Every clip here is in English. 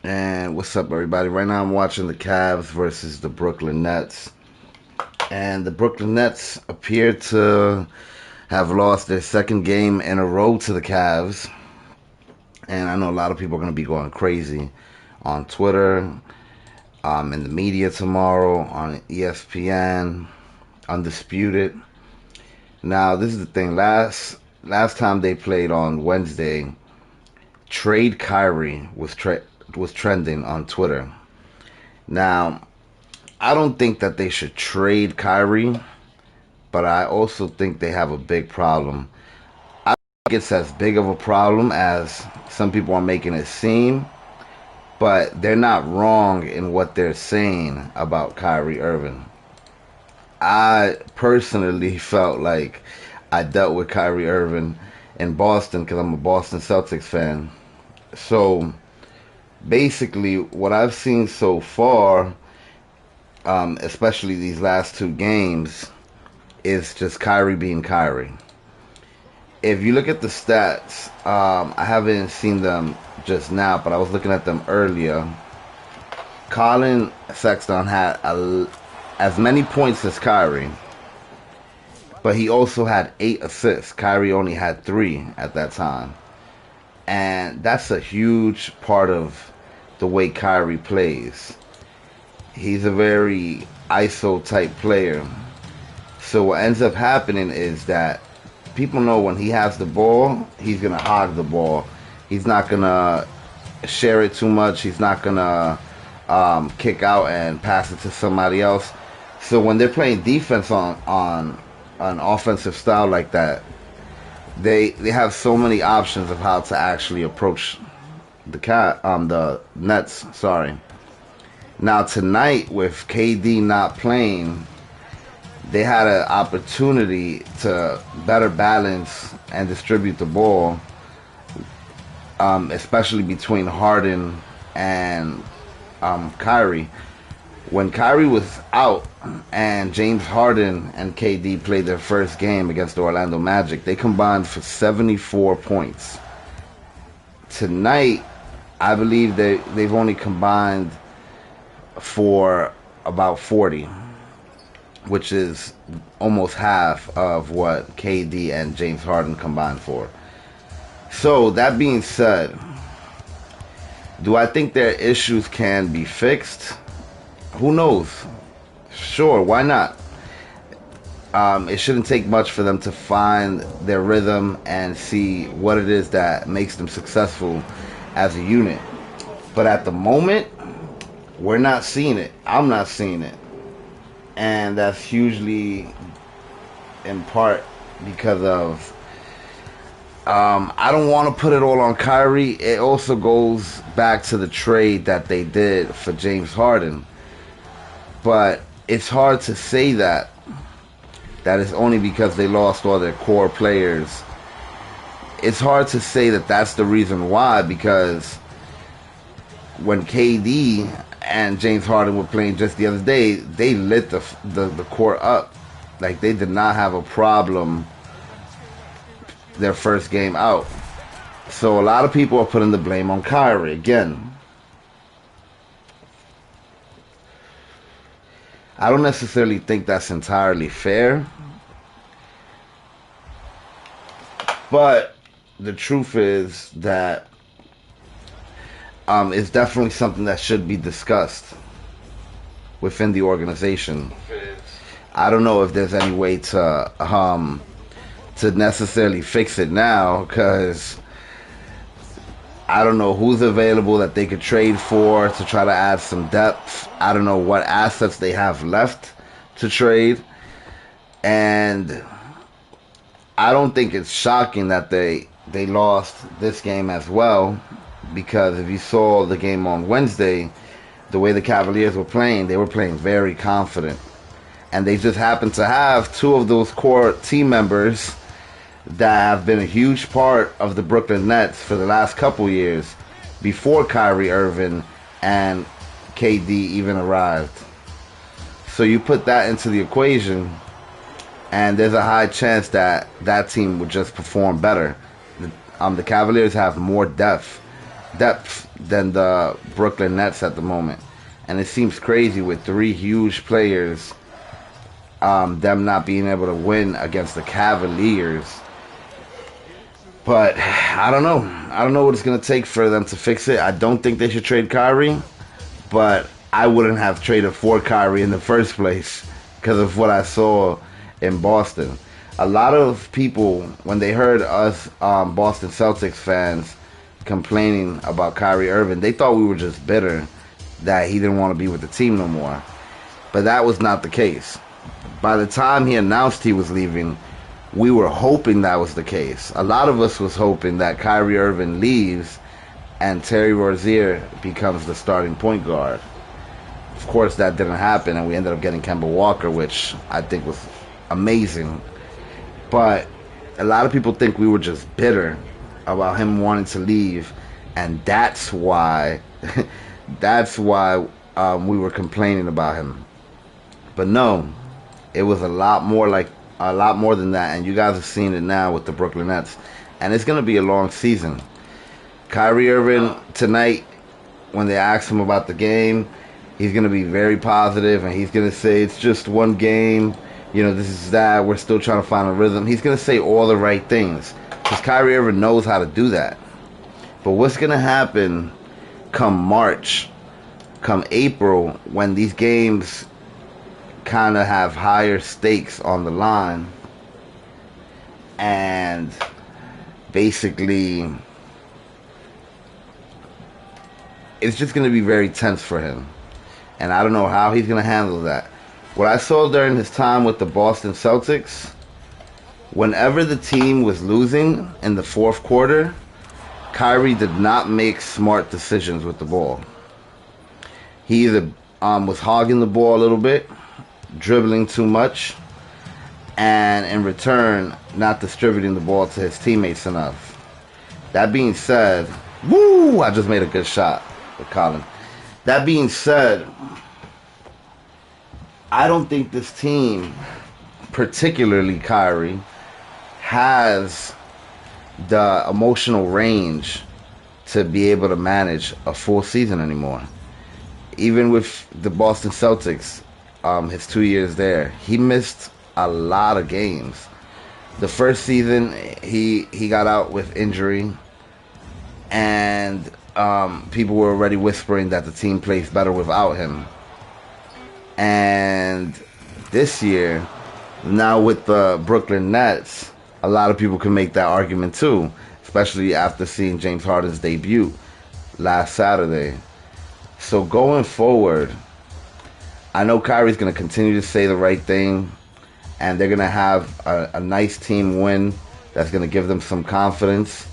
And what's up, everybody? Right now, I'm watching the Cavs versus the Brooklyn Nets. And the Brooklyn Nets appear to have lost their second game in a row to the Cavs. And I know a lot of people are going to be going crazy on Twitter, in the media tomorrow, on ESPN, Undisputed. Now, this is the thing. Last time they played on Wednesday, Trade Kyrie was trending on Twitter. Now, I don't think that they should trade Kyrie, but I also think they have a big problem. I don't think it's as big of a problem as some people are making it seem, but they're not wrong in what they're saying about Kyrie Irving. I personally felt like I dealt with Kyrie Irving in Boston because I'm a Boston Celtics fan. So basically, what I've seen so far, especially these last two games, is just Kyrie being Kyrie. If you look at the stats, I haven't seen them just now, but I was looking at them earlier. Collin Sexton had as many points as Kyrie, but he also had 8 assists. Kyrie only had 3 at that time. And that's a huge part of the way Kyrie plays. He's a very ISO type player. So what ends up happening is that people know when he has the ball, he's going to hog the ball. He's not going to share it too much. He's not going to kick out and pass it to somebody else. So when they're playing defense on an offensive style like that, they have so many options of how to actually approach the Nets. Sorry. Now tonight with KD not playing, they had an opportunity to better balance and distribute the ball, especially between Harden and Kyrie. When Kyrie was out and James Harden and KD played their first game against the Orlando Magic, they combined for 74 points. Tonight, I believe they've only combined for about 40, which is almost half of what KD and James Harden combined for. So, that being said, do I think their issues can be fixed? Who knows? Sure, why not? It shouldn't take much for them to find their rhythm and see what it is that makes them successful as a unit. But at the moment, we're not seeing it. I'm not seeing it. And that's hugely in part because of I don't want to put it all on Kyrie. It also goes back to the trade that they did for James Harden. But it's hard to say that it's only because they lost all their core players. It's hard to say that that's the reason why, because when KD and James Harden were playing just the other day, they lit the court up. Like, they did not have a problem their first game out. So a lot of people are putting the blame on Kyrie again. I don't necessarily think that's entirely fair, but the truth is that it's definitely something that should be discussed within the organization. I don't know if there's any way to necessarily fix it now, because I don't know who's available that they could trade for to try to add some depth. I don't know what assets they have left to trade. And I don't think it's shocking that they lost this game as well, because if you saw the game on Wednesday, the way the Cavaliers were playing, they were playing very confident. And they just happened to have two of those core team members that have been a huge part of the Brooklyn Nets for the last couple years, before Kyrie Irving and KD even arrived. So you put that into the equation, and there's a high chance that that team would just perform better. The Cavaliers have more depth depth than the Brooklyn Nets at the moment. And it seems crazy with three huge players, them not being able to win against the Cavaliers. But I don't know. I don't know what it's going to take for them to fix it. I don't think they should trade Kyrie, but I wouldn't have traded for Kyrie in the first place because of what I saw in Boston. A lot of people, when they heard us Boston Celtics fans complaining about Kyrie Irving, they thought we were just bitter that he didn't want to be with the team no more. But that was not the case. By the time he announced he was leaving, we were hoping that was the case. A lot of us was hoping that Kyrie Irving leaves and Terry Rozier becomes the starting point guard. Of course, that didn't happen, and we ended up getting Kemba Walker, which I think was amazing. But a lot of people think we were just bitter about him wanting to leave, and that's why we were complaining about him. But no, it was a lot more than that, and you guys have seen it now with the Brooklyn Nets, and it's going to be a long season. Kyrie Irving tonight, when they ask him about the game, he's going to be very positive, and he's going to say it's just one game. You know, this is that. We're still trying to find a rhythm. He's going to say all the right things because Kyrie Irving knows how to do that. But what's going to happen come March, come April, when these games kind of have higher stakes on the line, and basically it's just going to be very tense for him. And I don't know how he's going to handle that. What I saw during his time with the Boston Celtics, whenever the team was losing in the fourth quarter, Kyrie did not make smart decisions with the ball. He either was hogging the ball a little bit, dribbling too much, and in return, not distributing the ball to his teammates enough. That being said, I just made a good shot with Collin. That being said, I don't think this team, particularly Kyrie, has the emotional range to be able to manage a full season anymore. Even with the Boston Celtics, his 2 years there, he missed a lot of games. The first season, he got out with injury, and people were already whispering that the team plays better without him. And this year, now with the Brooklyn Nets, a lot of people can make that argument too, especially after seeing James Harden's debut last Saturday. So going forward, I know Kyrie's going to continue to say the right thing, and they're going to have a nice team win that's going to give them some confidence,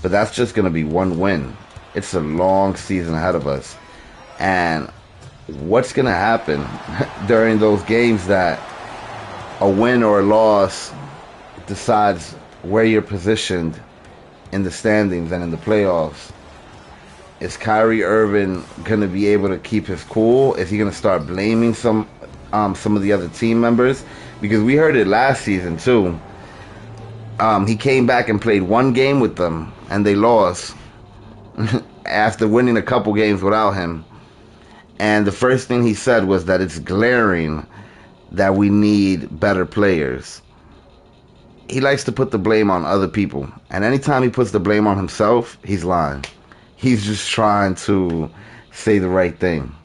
but that's just going to be one win. It's a long season ahead of us, and what's going to happen during those games that a win or a loss decides where you're positioned in the standings and in the playoffs? Is Kyrie Irving going to be able to keep his cool? Is he going to start blaming some of the other team members? Because we heard it last season too. He came back and played one game with them, and they lost after winning a couple games without him. And the first thing he said was that it's glaring that we need better players. He likes to put the blame on other people. And anytime he puts the blame on himself, he's lying. He's just trying to say the right thing.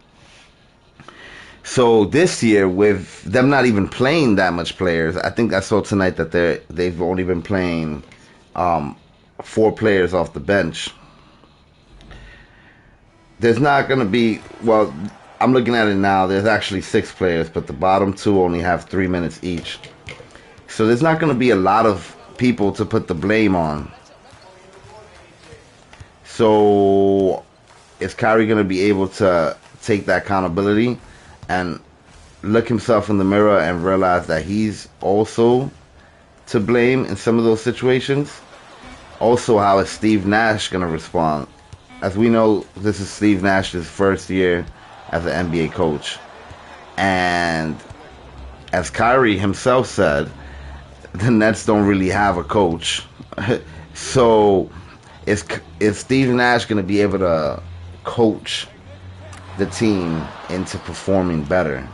So this year, with them not even playing that much players, I think I saw tonight that they've only been playing 4 players off the bench. There's not going to be, well, I'm looking at it now, there's actually 6 players, but the bottom 2 only have 3 minutes each. So there's not going to be a lot of people to put the blame on. So is Kyrie going to be able to take that accountability and look himself in the mirror and realize that he's also to blame in some of those situations? Also, how is Steve Nash going to respond? As we know, this is Steve Nash's first year as an NBA coach. And as Kyrie himself said, the Nets don't really have a coach. So is Steve Nash going to be able to coach the team into performing better?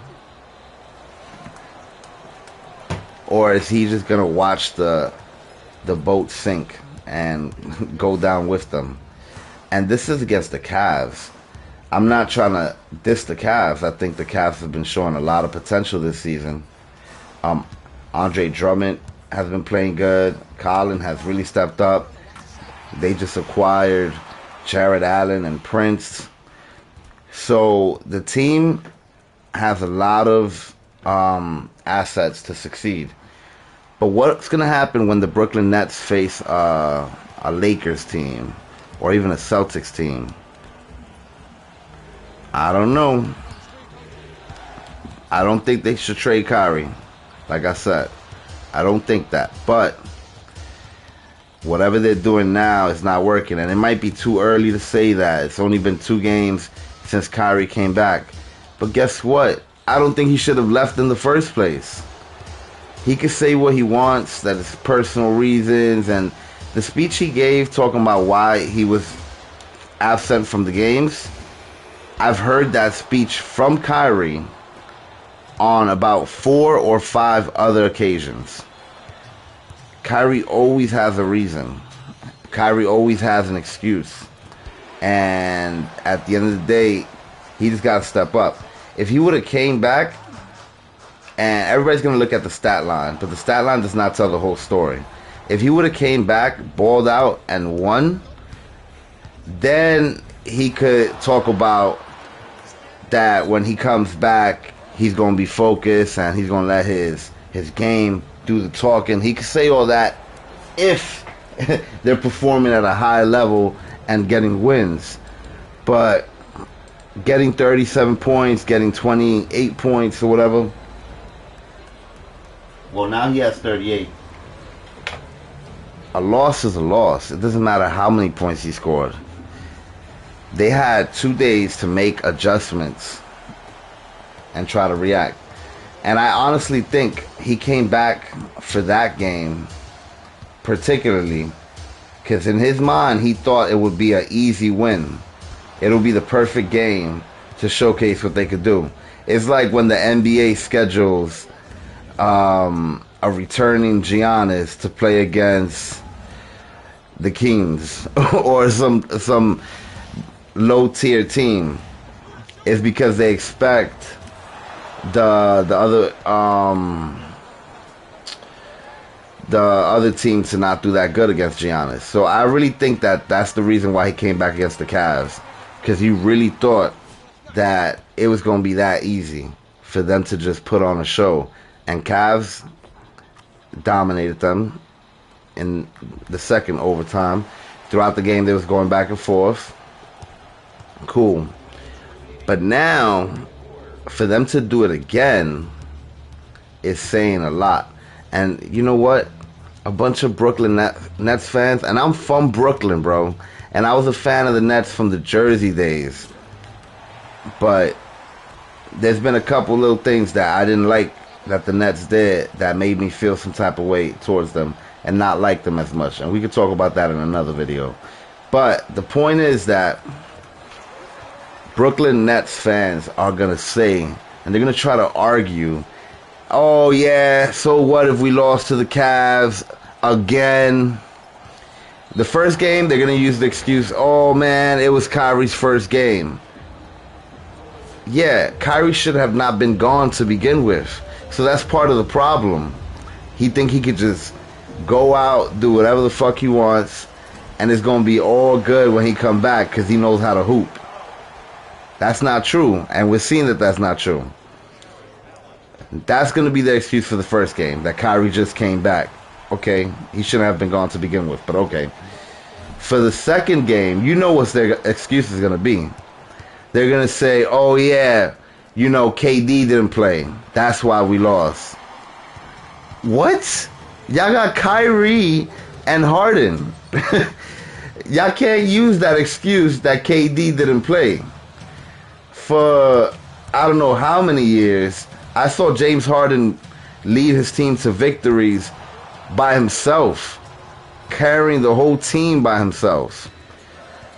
Or is he just going to watch the boat sink and go down with them? And this is against the Cavs. I'm not trying to diss the Cavs. I think the Cavs have been showing a lot of potential this season. Andre Drummond has been playing good. Collin has really stepped up. They just acquired Jared Allen and Prince. So the team has a lot of assets to succeed. But what's going to happen when the Brooklyn Nets face a Lakers team or even a Celtics team? I don't know. I don't think they should trade Kyrie. Like I said, I don't think that. But whatever they're doing now is not working. And it might be too early to say that. It's only been 2 games since Kyrie came back. But guess what? I don't think he should have left in the first place. He could say what he wants, that it's personal reasons. And the speech he gave talking about why he was absent from the games, I've heard that speech from Kyrie on about 4 or 5 other occasions. Kyrie always has a reason. Kyrie always has an excuse. And at the end of the day, he just got to step up. If he would have came back, and everybody's going to look at the stat line, but the stat line does not tell the whole story. If he would have came back, balled out, and won, then he could talk about that when he comes back, he's going to be focused and he's going to let his game do the talking. He could say all that if they're performing at a high level and getting wins. But getting 37 points, getting 28 points or whatever. Well, now he has 38. A loss is a loss. It doesn't matter how many points he scored. They had 2 days to make adjustments and try to react. And I honestly think he came back for that game particularly because in his mind he thought it would be an easy win. It'll be the perfect game to showcase what they could do. It's like when the NBA schedules a returning Giannis to play against the Kings or some low tier team. It's because they expect the other team to not do that good against Giannis. So I really think that that's the reason why he came back against the Cavs, because he really thought that it was going to be that easy for them to just put on a show. And Cavs dominated them in the second overtime. Throughout the game, they was going back and forth. Cool. But now, for them to do it again is saying a lot. And you know what? A bunch of Brooklyn Nets fans, and I'm from Brooklyn, bro. And I was a fan of the Nets from the Jersey days. But there's been a couple little things that I didn't like that the Nets did that made me feel some type of way towards them and not like them as much. And we could talk about that in another video. But the point is that Brooklyn Nets fans are going to say, and they're going to try to argue, oh yeah, so what if we lost to the Cavs again? The first game, they're going to use the excuse, oh man, it was Kyrie's first game. Yeah, Kyrie should have not been gone to begin with. So that's part of the problem. He think he could just go out, do whatever the fuck he wants, and it's going to be all good when he come back because he knows how to hoop. That's not true, and we're seeing that that's not true. That's going to be the excuse for the first game, that Kyrie just came back. Okay, he shouldn't have been gone to begin with, but okay. For the second game, you know what their excuse is going to be. They're going to say, oh yeah, you know, KD didn't play. That's why we lost. What? Y'all got Kyrie and Harden. Y'all can't use that excuse that KD didn't play. For I don't know how many years, I saw James Harden lead his team to victories by himself. carrying the whole team by himself.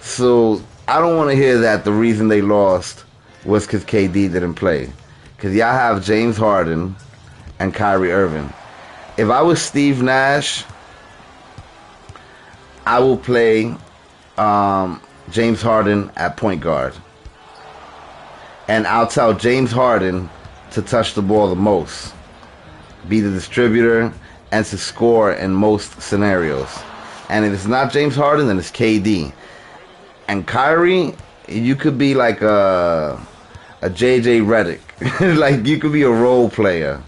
So I don't want to hear that the reason they lost was because KD didn't play. Because y'all have James Harden and Kyrie Irving. If I was Steve Nash, I will play James Harden at point guard. And I'll tell James Harden to touch the ball the most, be the distributor, and to score in most scenarios. And if it's not James Harden, then it's KD. And Kyrie, you could be like a JJ Redick. Like, you could be a role player.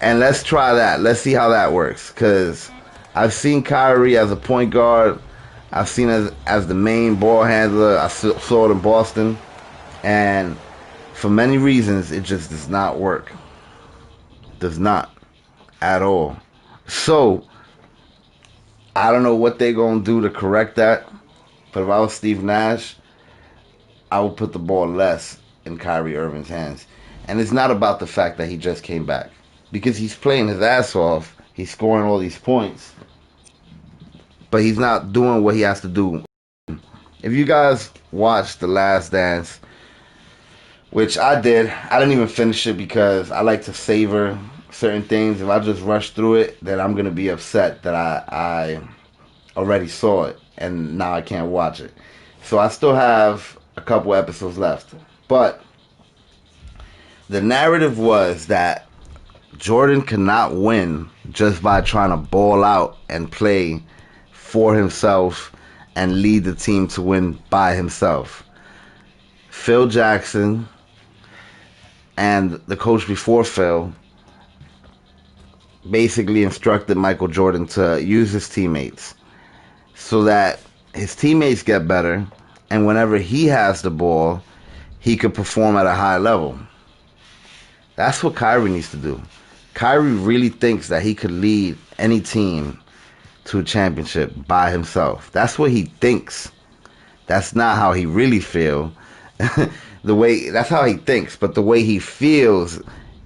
And let's try that. Let's see how that works. Because I've seen Kyrie as a point guard. I've seen as the main ball handler. I saw it in Boston. And for many reasons, it just does not work. Does not. At all. So, I don't know what they're going to do to correct that. But if I was Steve Nash, I would put the ball less in Kyrie Irving's hands. And it's not about the fact that he just came back. Because he's playing his ass off. He's scoring all these points. But he's not doing what he has to do. If you guys watched The Last Dance, which I did, I didn't even finish it because I like to savor certain things. If I just rush through it, then I'm going to be upset that I already saw it and now I can't watch it. So I still have a couple episodes left. But the narrative was that Jordan cannot win just by trying to ball out and play for himself and lead the team to win by himself. Phil Jackson and the coach before Phil basically instructed Michael Jordan to use his teammates so that his teammates get better, and whenever he has the ball, he could perform at a high level. That's what Kyrie needs to do. Kyrie really thinks that he could lead any team to a championship by himself. That's what he thinks. That's not how he really feels. That's how he thinks, but the way he feels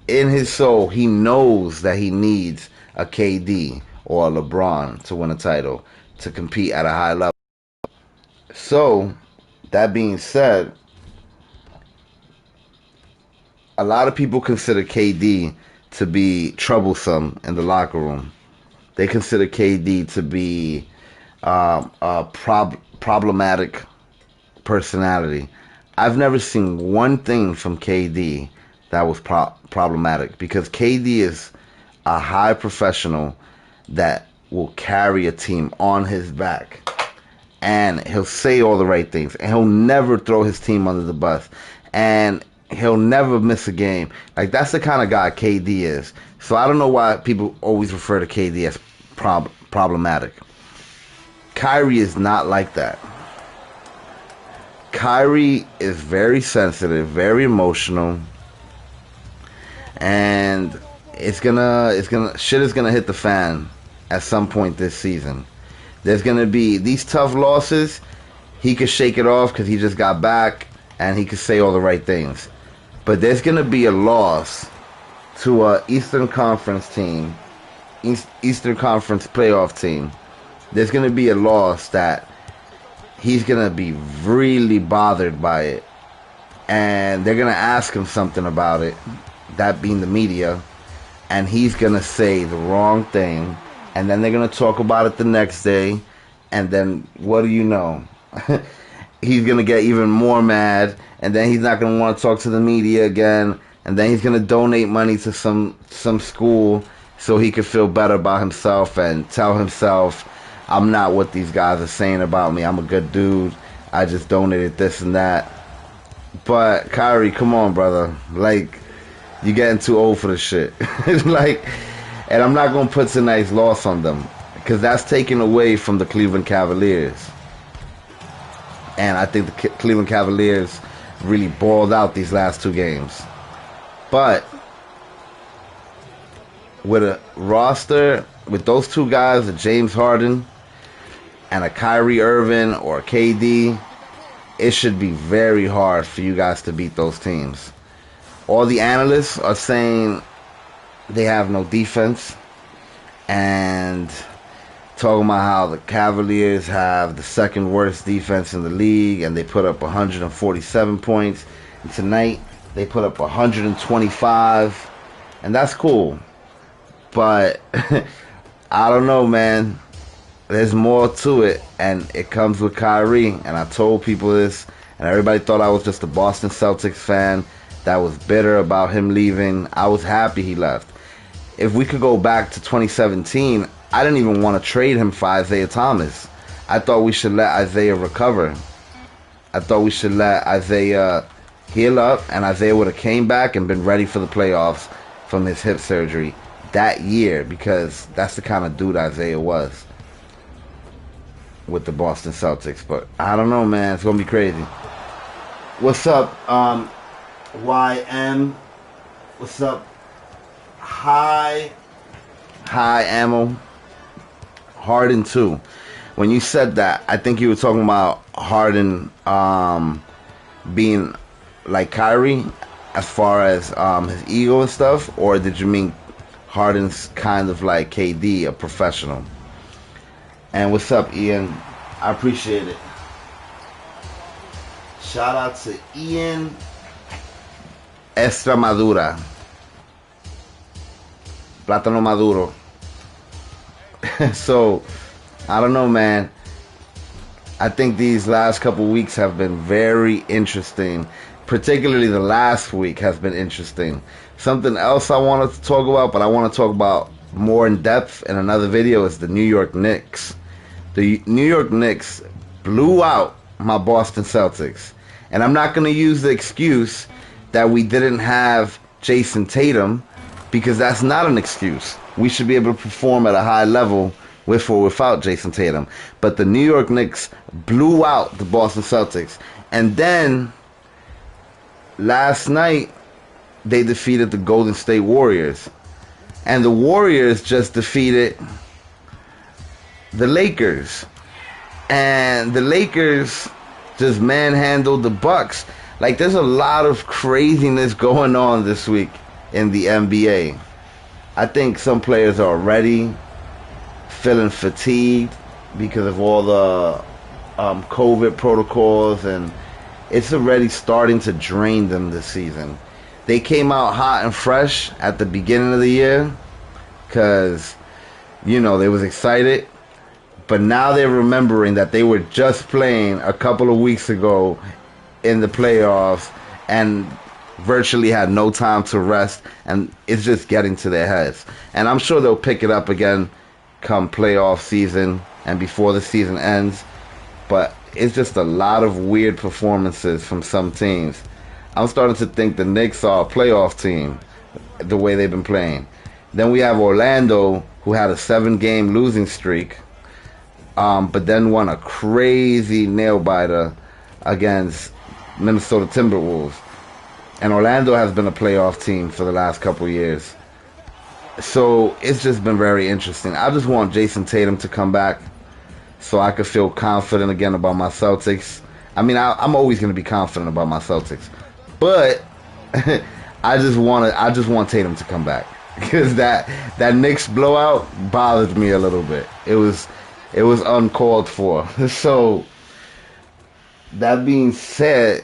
in his soul, he knows that he needs a KD or a LeBron to win a title, to compete at a high level. So, that being said, a lot of people consider KD to be troublesome in the locker room. They consider KD to be a problematic personality. I've never seen one thing from KD that was problematic, because KD is a high professional that will carry a team on his back, and he'll say all the right things, and he'll never throw his team under the bus, and he'll never miss a game. Like, that's the kind of guy KD is. So I don't know why people always refer to KD as problematic. Kyrie is not like that. Kyrie is very sensitive, very emotional, and shit is gonna hit the fan at some point this season. There's gonna be these tough losses. He could shake it off because he just got back, and he could say all the right things. But there's gonna be a loss to a Eastern Conference team, Eastern Conference playoff team. There's gonna be a loss that he's gonna be really bothered by it, and they're gonna ask him something about it, that being the media, and he's gonna say the wrong thing, and then they're gonna talk about it the next day, and then what do you know? He's gonna get even more mad, and then he's not gonna want to talk to the media again, and then he's gonna donate money to some school so he could feel better about himself and tell himself, I'm not what these guys are saying about me. I'm a good dude. I just donated this and that. But Kyrie, come on, brother. Like, you're getting too old for this shit. Like, and I'm not gonna put tonight's loss on them, because that's taken away from the Cleveland Cavaliers. And I think the Cleveland Cavaliers really balled out these last two games. But with a roster, with those two guys, a James Harden and a Kyrie Irving or a KD, it should be very hard for you guys to beat those teams. All the analysts are saying they have no defense, and talking about how the Cavaliers have the second worst defense in the league, and they put up 147 points. And tonight, they put up 125, and that's cool. But I don't know, man. There's more to it, and it comes with Kyrie. And I told people this, and everybody thought I was just a Boston Celtics fan that was bitter about him leaving. I was happy he left. If we could go back to 2017, I didn't even want to trade him for Isaiah Thomas. I thought we should let Isaiah recover. I thought we should let Isaiah heal up, and Isaiah would have came back and been ready for the playoffs from his hip surgery that year, because that's the kind of dude Isaiah was with the Boston Celtics. But I don't know, man. It's going to be crazy. What's up, YM? What's up? Hi Ammo. Harden too. When you said that, I think you were talking about Harden being like Kyrie as far as his ego and stuff, or did you mean Harden's kind of like KD, a professional? And what's up, Ian? I appreciate it. Shout out to Ian Extremadura. Plátano Maduro. So, I don't know, man. I think these last couple weeks have been very interesting. Particularly the last week has been interesting. Something else I wanted to talk about, but I want to talk about more in depth in another video, is the New York Knicks. The New York Knicks blew out my Boston Celtics. And I'm not going to use the excuse that we didn't have Jason Tatum, because that's not an excuse. We should be able to perform at a high level with or without Jason Tatum. But the New York Knicks blew out the Boston Celtics. And then last night, they defeated the Golden State Warriors. And the Warriors just defeated the Lakers. And the Lakers just manhandled the Bucks. Like, there's a lot of craziness going on this week in the NBA. I think some players are already feeling fatigued because of all the COVID protocols, and it's already starting to drain them this season. They came out hot and fresh at the beginning of the year because, you know, they was excited. But now they're remembering that they were just playing a couple of weeks ago in the playoffs and virtually had no time to rest, and it's just getting to their heads. And I'm sure they'll pick it up again come playoff season and before the season ends. But it's just a lot of weird performances from some teams. I'm starting to think the Knicks are a playoff team, the way they've been playing. Then we have Orlando, who had a 7-game losing streak, but then won a crazy nail-biter against Minnesota Timberwolves. And Orlando has been a playoff team for the last couple years. So it's just been very interesting. I just want Jason Tatum to come back so I could feel confident again about my Celtics. I mean, I'm always going to be confident about my Celtics. But I just want Tatum to come back. Because that Knicks blowout bothered me a little bit. It was uncalled for. So, that being said,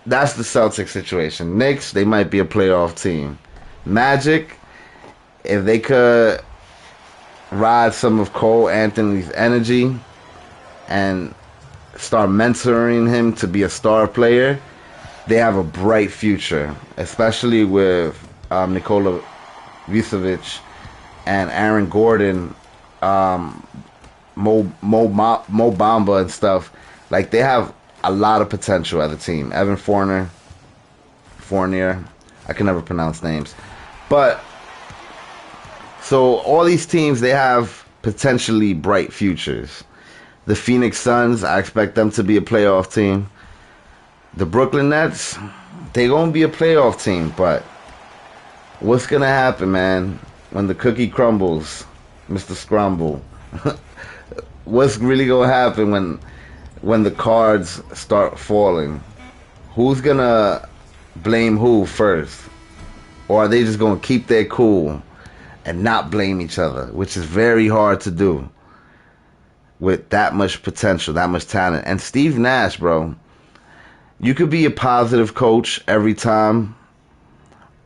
that's the Celtics situation. Knicks, they might be a playoff team. Magic, if they could ride some of Cole Anthony's energy and start mentoring him to be a star player, they have a bright future, especially with Nikola Vucevic and Aaron Gordon, Mo Bamba and stuff. Like, they have a lot of potential as a team. Evan Fournier, I can never pronounce names. But, so all these teams, they have potentially bright futures. The Phoenix Suns, I expect them to be a playoff team. The Brooklyn Nets, they're going to be a playoff team, but what's going to happen, man, when the cookie crumbles, Mr. Scrumble? What's really going to happen when the cards start falling? Who's going to blame who first? Or are they just going to keep their cool and not blame each other, which is very hard to do with that much potential, that much talent. And Steve Nash, bro, you could be a positive coach every time,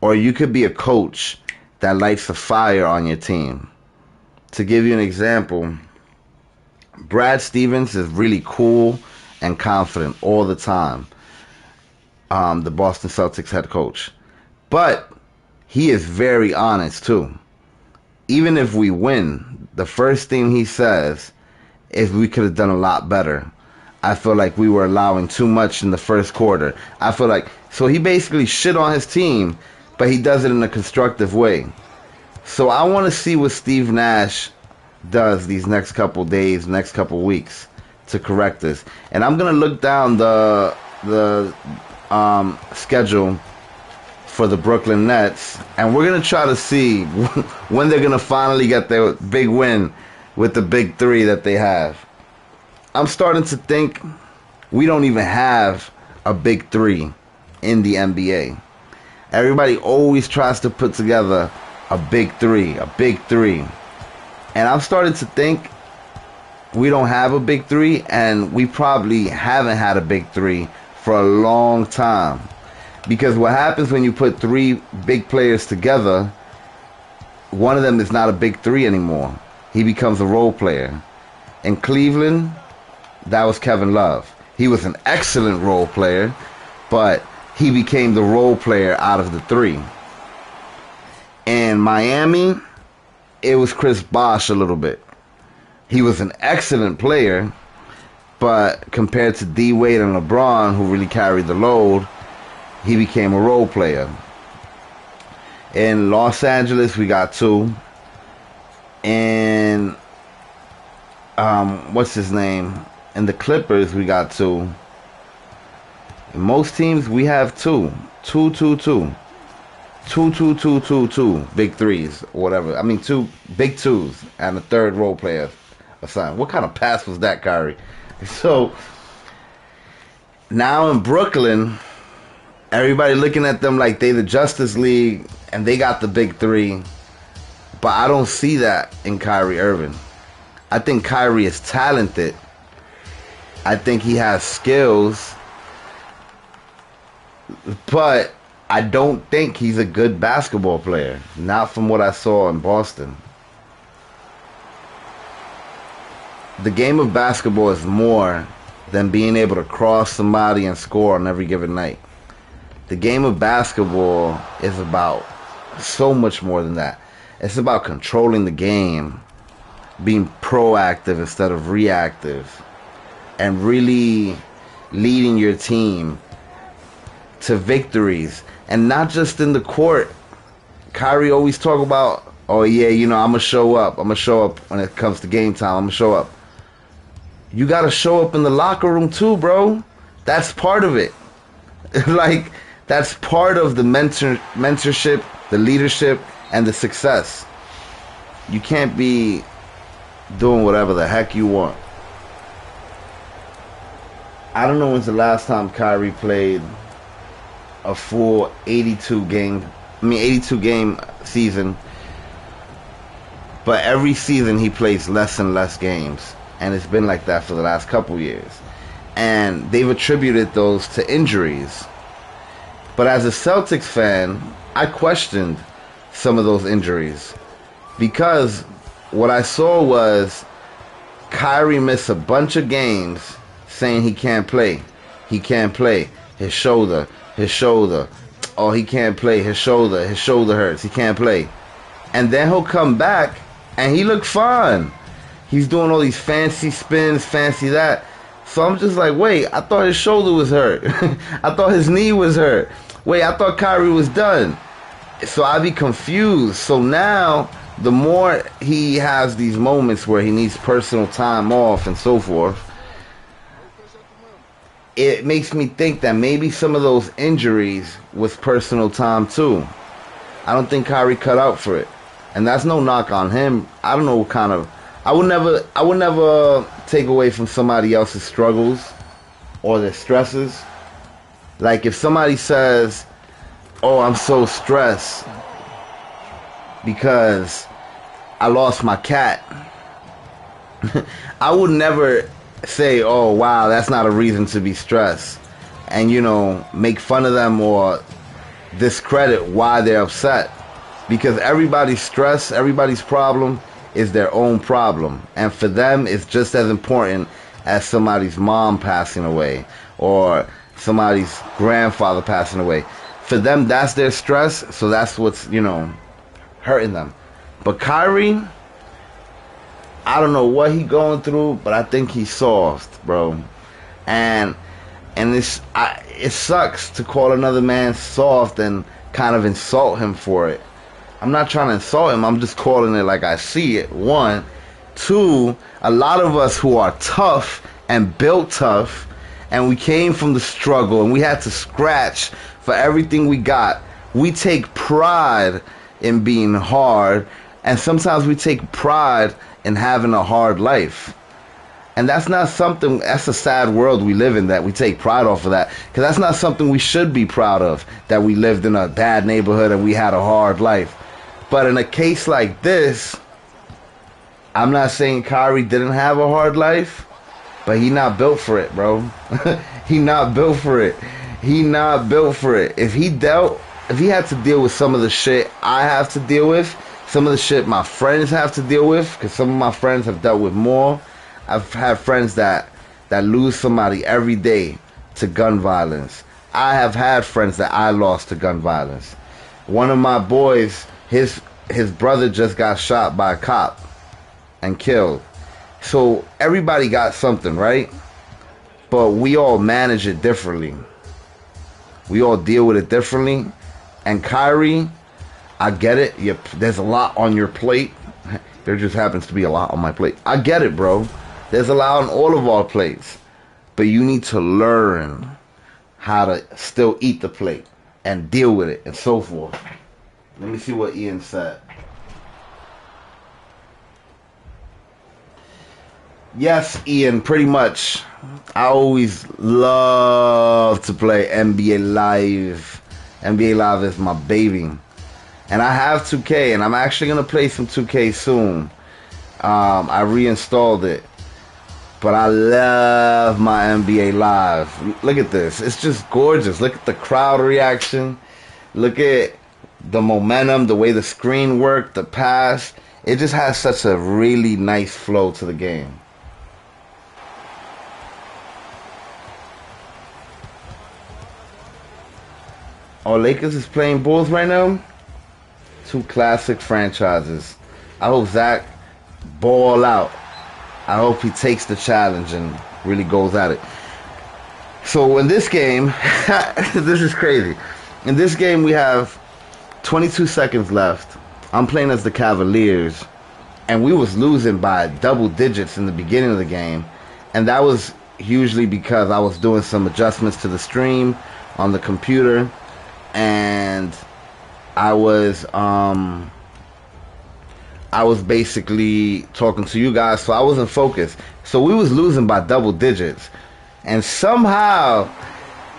or you could be a coach that lights a fire on your team. To give you an example, Brad Stevens is really cool and confident all the time, the Boston Celtics head coach. But he is very honest, too. Even if we win, the first thing he says is we could have done a lot better. I feel like we were allowing too much in the first quarter. I feel like, so he basically shit on his team, but he does it in a constructive way. So I want to see what Steve Nash does these next couple days, next couple weeks to correct this. And I'm going to look down the schedule for the Brooklyn Nets, and we're going to try to see when they're going to finally get their big win with the big three that they have. I'm starting to think we don't even have a big three in the NBA. Everybody always tries to put together a big three, a big three. And I'm starting to think we don't have a big three, and we probably haven't had a big three for a long time. Because what happens when you put three big players together, one of them is not a big three anymore. He becomes a role player. In Cleveland, that was Kevin Love. He was an excellent role player, but he became the role player out of the three. In Miami, it was Chris Bosh a little bit. He was an excellent player, but compared to D. Wade and LeBron, who really carried the load, he became a role player. In Los Angeles, we got two. In what's his name? In the Clippers, we got two. In most teams, we have two. Two. Two big threes, or whatever. I mean, two big twos and a third role player assigned. What kind of pass was that, Kyrie? So now in Brooklyn, everybody looking at them like they the Justice League and they got the big three. But I don't see that in Kyrie Irving. I think Kyrie is talented. I think he has skills. But I don't think he's a good basketball player. Not from what I saw in Boston. The game of basketball is more than being able to cross somebody and score on every given night. The game of basketball is about so much more than that. It's about controlling the game, being proactive instead of reactive, and really leading your team to victories. And not just in the court. Kyrie always talk about, oh yeah, you know, I'm going to show up. I'm going to show up when it comes to game time. I'm going to show up. You got to show up in the locker room too, bro. That's part of it. Like, that's part of the mentorship, the leadership, and the success. You can't be doing whatever the heck you want. I don't know when's the last time Kyrie played a full 82 game season. But every season he plays less and less games. And it's been like that for the last couple years. And they've attributed those to injuries. But as a Celtics fan, I questioned some of those injuries. Because what I saw was Kyrie miss a bunch of games saying he can't play. He can't play. His shoulder. Oh, he can't play. His shoulder hurts. He can't play. And then he'll come back and he looked fine. He's doing all these fancy spins, fancy that. So I'm just like, wait, I thought his shoulder was hurt. I thought his knee was hurt. Wait, I thought Kyrie was done. So I be confused. So now, the more he has these moments where he needs personal time off and so forth, it makes me think that maybe some of those injuries was personal time too. I don't think Kyrie cut out for it. And that's no knock on him. I don't know what kind of... I would never take away from somebody else's struggles or their stresses. Like if somebody says, oh, I'm so stressed, because I lost my cat. I would never say, oh, wow, that's not a reason to be stressed. And, make fun of them or discredit why they're upset. Because everybody's stress, everybody's problem is their own problem. And for them, it's just as important as somebody's mom passing away or somebody's grandfather passing away. For them, that's their stress, so that's what's, hurting them. But Kyrie, I don't know what he's going through, but I think he's soft, bro. And it sucks to call another man soft and kind of insult him for it. I'm not trying to insult him. I'm just calling it like I see it. One. Two, a lot of us who are tough and built tough, and we came from the struggle, and we had to scratch for everything we got. We take pride in being hard, and sometimes we take pride in having a hard life. And that's not something, that's a sad world we live in, that we take pride off of that. Because that's not something we should be proud of, that we lived in a bad neighborhood and we had a hard life. But in a case like this, I'm not saying Kyrie didn't have a hard life, but he not built for it, bro. He not built for it. He not built for it. If he had to deal with some of the shit I have to deal with, some of the shit my friends have to deal with, because some of my friends have dealt with more. I've had friends that lose somebody every day to gun violence. I have had friends that I lost to gun violence. One of my boys, his brother just got shot by a cop and killed. So everybody got something, right? But we all manage it differently. We all deal with it differently. And Kyrie, I get it. There's a lot on your plate. There just happens to be a lot on my plate. I get it, bro. There's a lot on all of our plates. But you need to learn how to still eat the plate and deal with it and so forth. Let me see what Ian said. Yes, Ian, pretty much. I always love to play NBA Live. NBA Live is my baby. And I have 2K, and I'm actually going to play some 2K soon. I reinstalled it. But I love my NBA Live. Look at this. It's just gorgeous. Look at the crowd reaction. Look at the momentum, the way the screen worked, the pass. It just has such a really nice flow to the game. Oh, Lakers is playing Bulls right now? Two classic franchises. I hope Zach ball out. I hope he takes the challenge and really goes at it. So in this game, this is crazy. In this game, we have 22 seconds left. I'm playing as the Cavaliers, and we was losing by double digits in the beginning of the game, and that was usually because I was doing some adjustments to the stream on the computer, and I was basically talking to you guys, so I wasn't focused. So we was losing by double digits. And somehow,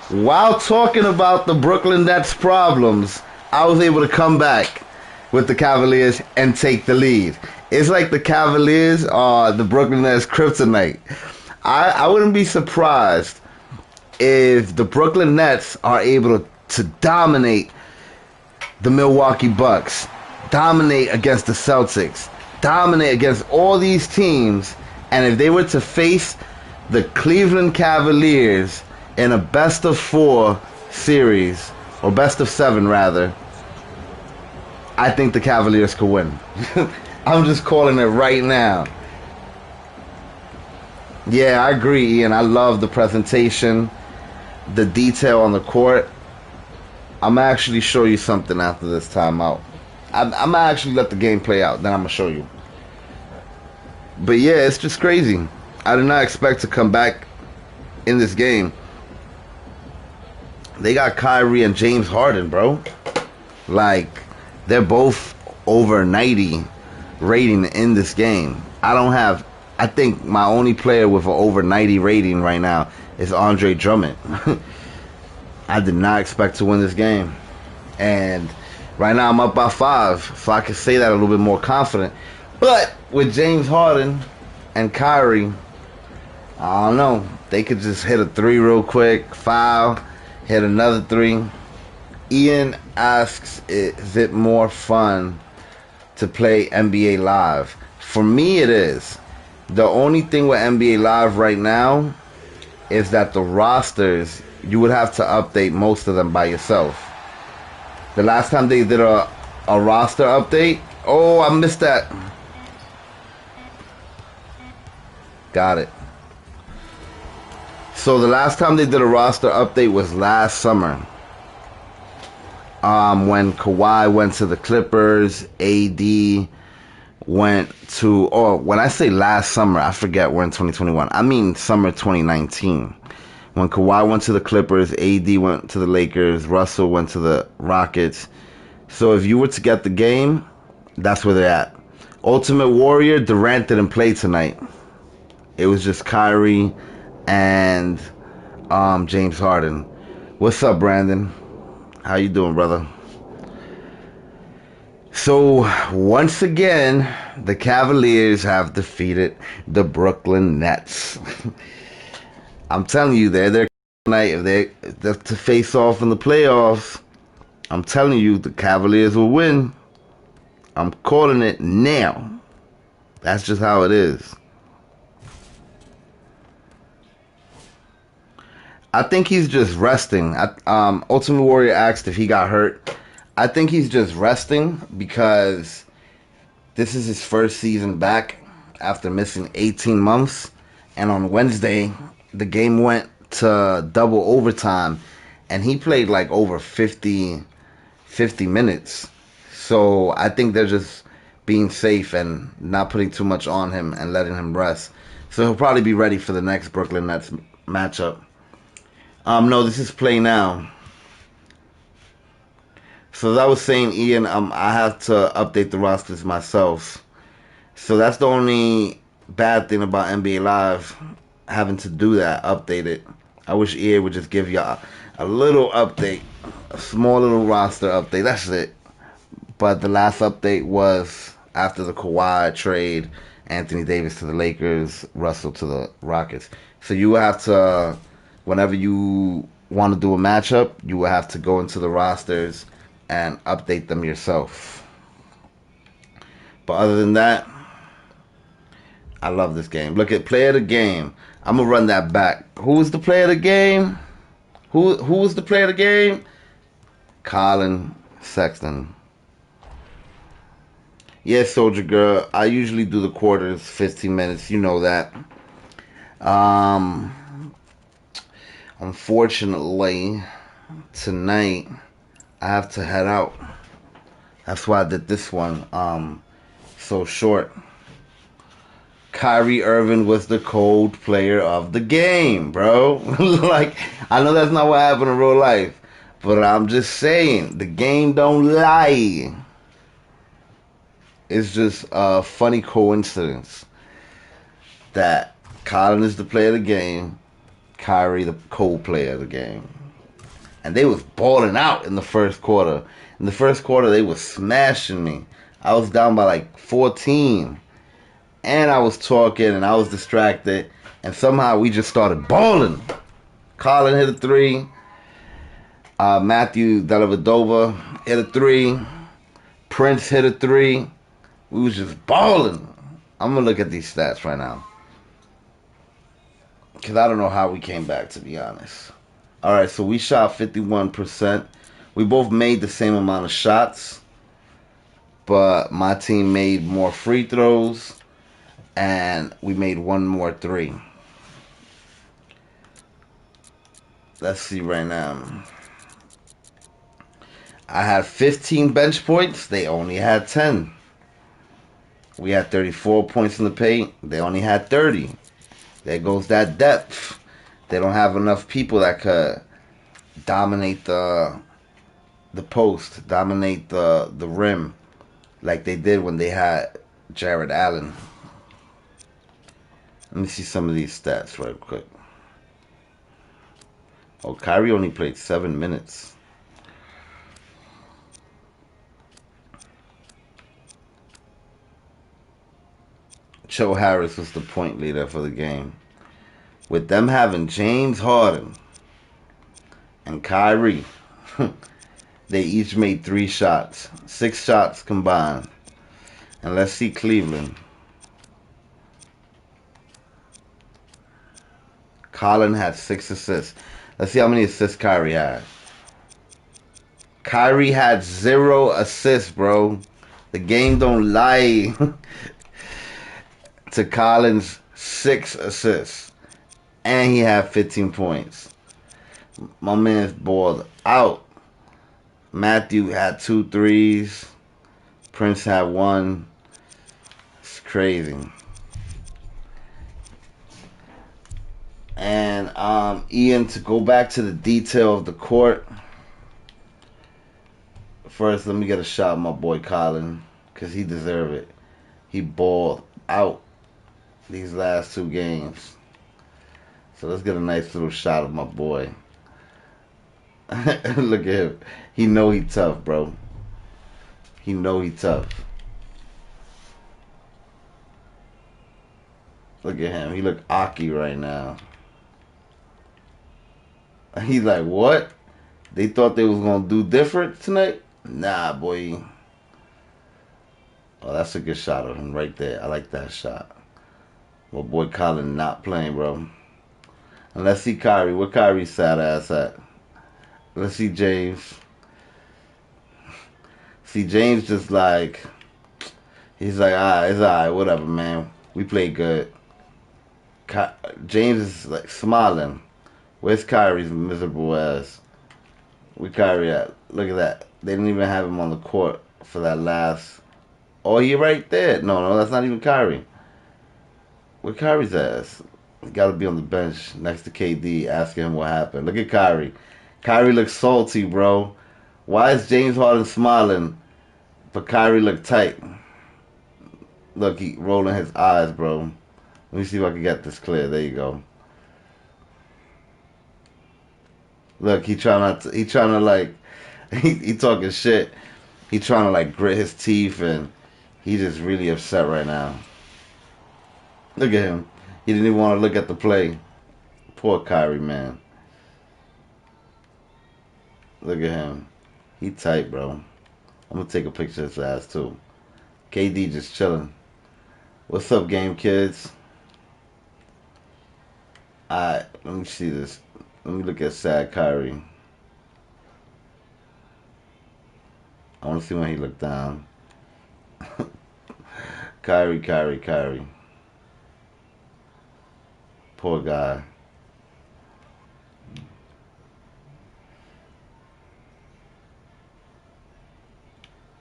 while talking about the Brooklyn Nets problems, I was able to come back with the Cavaliers and take the lead. It's like the Cavaliers are the Brooklyn Nets kryptonite. I wouldn't be surprised if the Brooklyn Nets are able to dominate the Milwaukee Bucks, dominate against the Celtics, dominate against all these teams, and if they were to face the Cleveland Cavaliers in a best-of-4 series, or best-of-7 rather, I think the Cavaliers could win. I'm just calling it right now. Yeah, I agree, Ian. I love the presentation, the detail on the court. I'm going to actually show you something after this timeout. I'm going to actually let the game play out, then I'm going to show you. But yeah, it's just crazy. I did not expect to come back in this game. They got Kyrie and James Harden, bro. Like, they're both over 90 rating in this game. I think my only player with an over 90 rating right now is Andre Drummond. I did not expect to win this game. And Right now I'm up by 5, so I can say that a little bit more confident. But with James Harden and Kyrie, I don't know. They could just hit a 3 real quick, foul, hit another 3. Ian asks, is it more fun to play NBA Live? For me, it is. The only thing with NBA Live right now is that the rosters, you would have to update most of them by yourself. The last time they did a roster update, oh, I missed that. Got it. So the last time they did a roster update was last summer. When Kawhi went to the Clippers, AD went to, or when I say last summer, I forget we're in 2021. I mean summer 2019. When Kawhi went to the Clippers, AD went to the Lakers, Russell went to the Rockets. So if you were to get the game, that's where they're at. Ultimate Warrior, Durant didn't play tonight. It was just Kyrie and James Harden. What's up, Brandon? How you doing, brother? So, once again, the Cavaliers have defeated the Brooklyn Nets. I'm telling you, they're there tonight. If they're to face off in the playoffs, I'm telling you, the Cavaliers will win. I'm calling it now. That's just how it is. I think he's just resting. Ultimate Warrior asked if he got hurt. I think he's just resting because this is his first season back after missing 18 months. And on Wednesday, the game went to double overtime. And he played like over 50 minutes. So I think they're just being safe and not putting too much on him and letting him rest. So he'll probably be ready for the next Brooklyn Nets matchup. No, this is play now. So as I was saying, Ian, I have to update the rosters myself. So that's the only bad thing about NBA Live, having to do that, update it. I wish EA would just give y'all a little update, a small little roster update. That's it. But the last update was after the Kawhi trade, Anthony Davis to the Lakers, Russell to the Rockets. So you have to, whenever you want to do a matchup, you will have to go into the rosters and update them yourself. But other than that, I love this game. Look at play of the game. I'm gonna run that back. Who was the player of the game? Who was the player of the game? Collin, Sexton. Yes, Soldier Girl. I usually do the quarters, 15 minutes. You know that. Unfortunately, tonight I have to head out. That's why I did this one so short. Kyrie Irving was the cold player of the game, bro. Like, I know that's not what happened in real life, but I'm just saying, the game don't lie. It's just a funny coincidence that Collin is the player of the game, Kyrie the cold player of the game. And they was balling out in the first quarter. In the first quarter, they was smashing me. I was down by like 14. And I was talking and I was distracted. And somehow we just started balling. Collin hit a 3. Matthew Dellavedova hit a 3. Prince hit a 3. We was just balling. I'm going to look at these stats right now. Because I don't know how we came back, to be honest. Alright, so we shot 51%. We both made the same amount of shots. But my team made more free throws. And we made one more 3. Let's see right now. I had 15 bench points. They only had 10. We had 34 points in the paint. They only had 30. There goes that depth. They don't have enough people that could dominate the post, dominate the rim like they did when they had Jared Allen. Let me see some of these stats right quick. Oh, Kyrie only played 7 minutes. Joe Harris was the point leader for the game. With them having James Harden and Kyrie, they each made 3 shots. 6 shots combined. And let's see Cleveland. Collin had 6 assists. Let's see how many assists Kyrie had. Kyrie had 0 assists, bro. The game don't lie. To Collin's 6 assists. And he had 15 points. My man's balled out. Matthew had 2 threes. Prince had 1. It's crazy. And Ian, to go back to the detail of the court. First, let me get a shot at my boy Collin, because he deserved it. He balled out these last 2 games. So let's get a nice little shot of my boy. Look at him. He know he tough, bro. He know he tough. Look at him. He look Aki right now. He's like, what? They thought they was going to do different tonight? Nah, boy. Oh, that's a good shot of him right there. I like that shot. My boy Collin not playing, bro. And let's see Kyrie. Where Kyrie's sad ass at? Let's see James. See, James just like, he's like, it's alright, whatever, man. We played good. James is like smiling. Where's Kyrie's miserable ass? Where Kyrie at? Look at that. They didn't even have him on the court for that last. Oh, he right there. No, that's not even Kyrie. Where Kyrie's ass? He got to be on the bench next to KD asking him what happened. Look at Kyrie. Kyrie looks salty, bro. Why is James Harden smiling, but Kyrie look tight? Look, he rolling his eyes, bro. Let me see if I can get this clear. There you go. Look, he trying to like, he talking shit. He trying to like grit his teeth, and he just really upset right now. Look at him. He didn't even want to look at the play. Poor Kyrie, man. Look at him. He tight, bro. I'm going to take a picture of his ass, too. KD just chilling. What's up, game kids? Alright, let me see this. Let me look at sad Kyrie. I want to see when he looked down. Kyrie. Poor guy.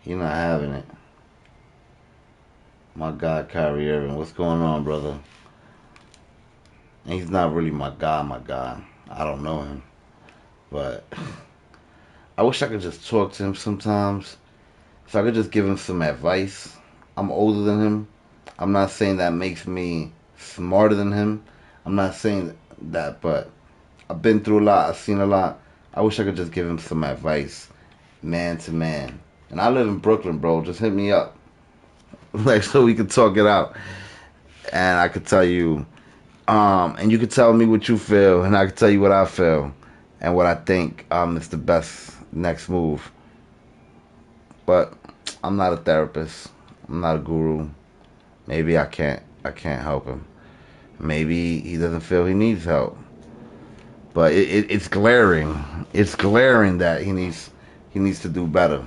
He not having it. My God, Kyrie Irving. What's going on, brother? And he's not really my guy. I don't know him. But I wish I could just talk to him sometimes. So I could just give him some advice. I'm older than him. I'm not saying that makes me smarter than him. I'm not saying that, but I've been through a lot. I've seen a lot. I wish I could just give him some advice, man to man. And I live in Brooklyn, bro. Just hit me up. Like, so we could talk it out. And I could tell you, and you could tell me what you feel, and I could tell you what I feel, and what I think is the best next move. But I'm not a therapist. I'm not a guru. Maybe I can't help him. Maybe he doesn't feel he needs help. But it's glaring. It's glaring that he needs to do better.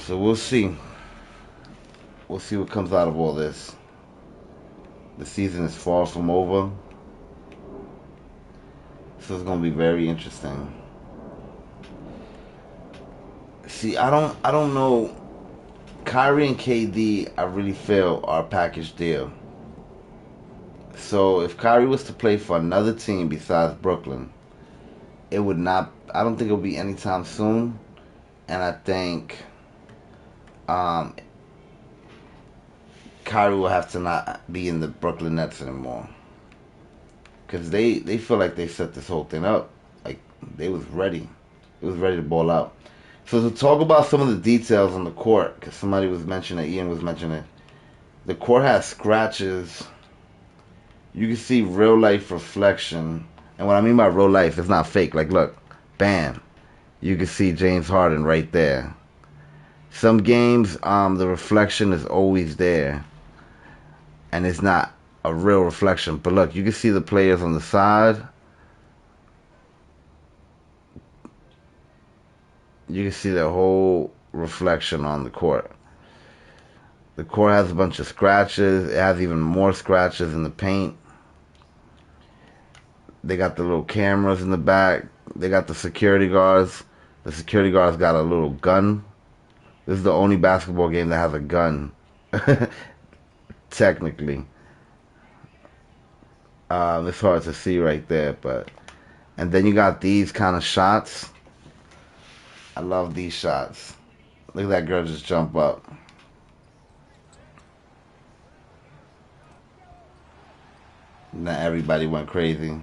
So we'll see. We'll see what comes out of all this. The season is far from over. So it's gonna be very interesting. See, I don't know. Kyrie and KD, I really feel, are a package deal. So if Kyrie was to play for another team besides Brooklyn, it would not. I don't think it would be anytime soon. And I think Kyrie will have to not be in the Brooklyn Nets anymore, because they feel like they set this whole thing up. Like, they was ready. It was ready to ball out. So to talk about some of the details on the court, because somebody was mentioning, Ian was mentioning, the court has scratches. You can see real life reflection, and what I mean by real life, it's not fake. Like, look, bam, you can see James Harden right there. Some games, the reflection is always there, and it's not a real reflection. But look, you can see the players on the side. You can see the whole reflection on the court. The court has a bunch of scratches. It has even more scratches in the paint. They got the little cameras in the back. They got the security guards. The security guards got a little gun. This is the only basketball game that has a gun. Technically. It's hard to see right there, but... And then you got these kind of shots. I love these shots. Look at that girl just jump up. Now everybody went crazy.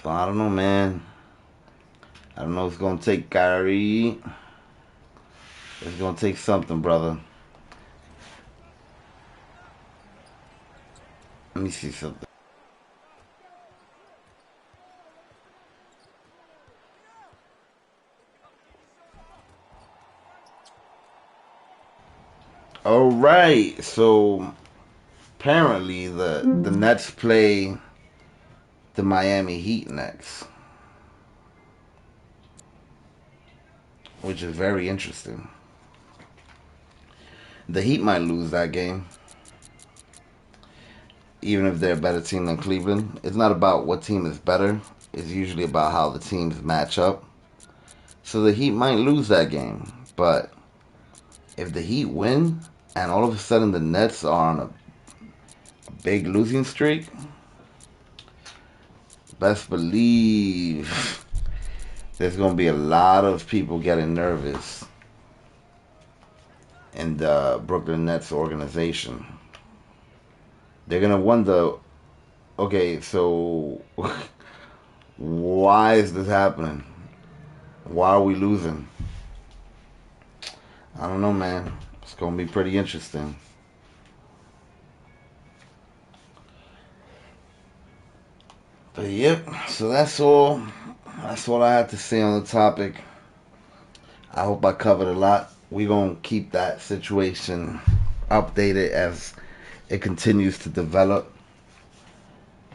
So I don't know, man. I don't know what's going to take Kyrie. It's going to take something, brother. Let me see something. All right. So apparently the Nets play the Miami Heat next, which is very interesting. The Heat might lose that game, even if they're a better team than Cleveland. It's not about what team is better. It's usually about how the teams match up. So the Heat might lose that game. But if the Heat win, and all of a sudden the Nets are on a big losing streak, best believe there's going to be a lot of people getting nervous in the Brooklyn Nets organization. They're going to wonder, okay, so why is this happening? Why are we losing? I don't know, man. It's going to be pretty interesting. But yep, so that's all. That's all I have to say on the topic. I hope I covered a lot. We're going to keep that situation updated as it continues to develop.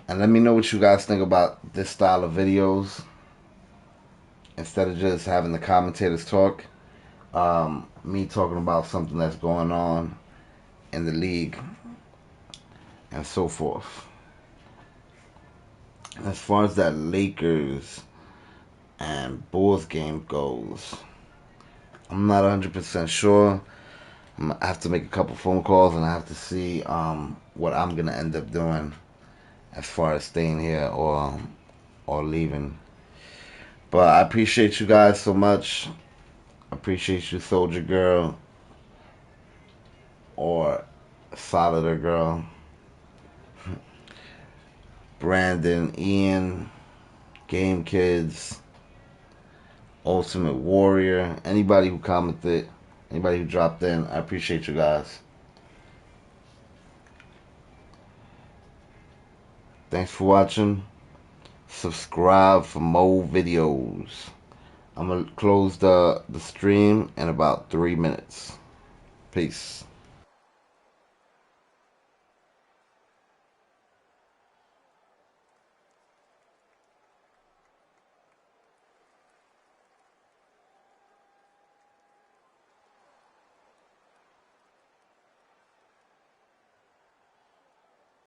And let me know what you guys think about this style of videos. Instead of just having the commentators talk, me talking about something that's going on in the league and so forth. As far as that Lakers and Bulls game goes, I'm not 100% sure. I have to make a couple phone calls and I have to see what I'm going to end up doing as far as staying here or leaving. But I appreciate you guys so much. I appreciate you, Soldier Girl or Solider Girl. Brandon, Ian, Game Kids, Ultimate Warrior, anybody who commented, anybody who dropped in, I appreciate you guys. Thanks for watching. Subscribe for more videos. I'm going to close the stream in about 3 minutes. Peace.